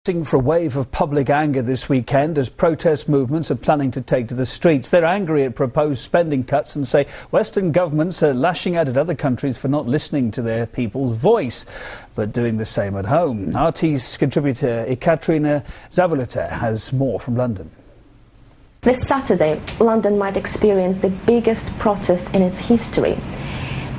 For a wave of public anger this weekend as protest movements are planning to take to the streets. They're angry at proposed spending cuts and say Western governments are lashing out at other countries for not listening to their people's voice, but doing the same at home. RT's contributor Ekaterina Zavaleta has more from London. This Saturday, London might experience the biggest protest in its history.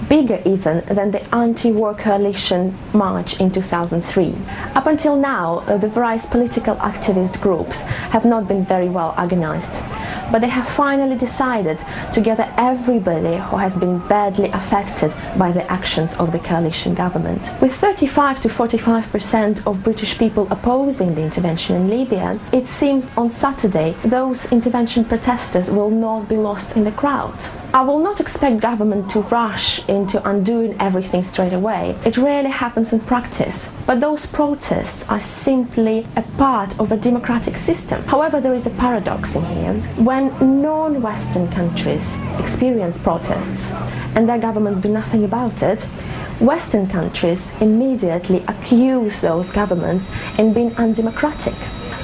Bigger even than the anti-war coalition march in 2003. Up until now, the various political activist groups have not been very well organized, but they have finally decided to gather everybody who has been badly affected by the actions of the coalition government. With 35 to 45% of British people opposing the intervention in Libya, it seems on Saturday those intervention protesters will not be lost in the crowd. I will not expect government to rush into undoing everything straight away. It rarely happens in practice, but those protests are simply a part of a democratic system. However, there is a paradox in here. When non-Western countries experience protests and their governments do nothing about it, Western countries immediately accuse those governments in being undemocratic.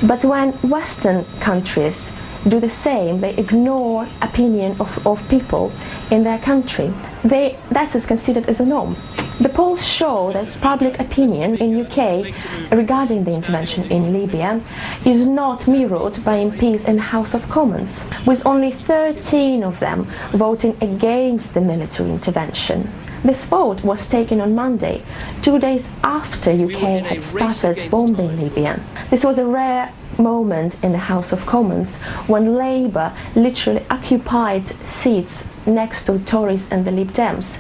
But when Western countries do the same, they ignore opinion of people in their country. That is considered as a norm. The polls show that public opinion in UK regarding the intervention in Libya is not mirrored by MPs in the House of Commons, with only 13 of them voting against the military intervention. This vote was taken on Monday, 2 days after UK had started bombing Libya. This was a rare moment in the House of Commons when Labour literally occupied seats next to Tories and the Lib Dems,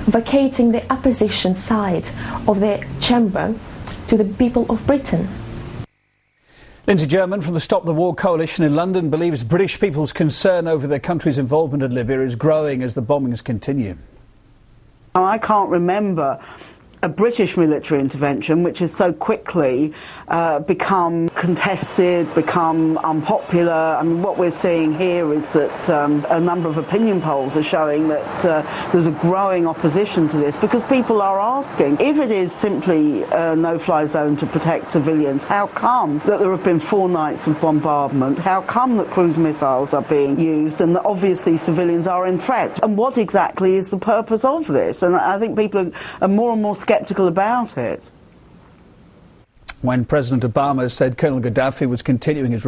vacating the opposition side of the chamber to the people of Britain. Lindsay German from the Stop the War Coalition in London believes British people's concern over their country's involvement in Libya is growing as the bombings continue. I can't remember a British military intervention which has so quickly become contested, become unpopular. I mean, what we're seeing here is that a number of opinion polls are showing that there's a growing opposition to this because people are asking, if it is simply a no-fly zone to protect civilians, how come that there have been 4 nights of bombardment? How come that cruise missiles are being used and that obviously civilians are in threat? And what exactly is the purpose of this? And I think people are more and more sceptical about it. When President Obama said Colonel Gaddafi was continuing his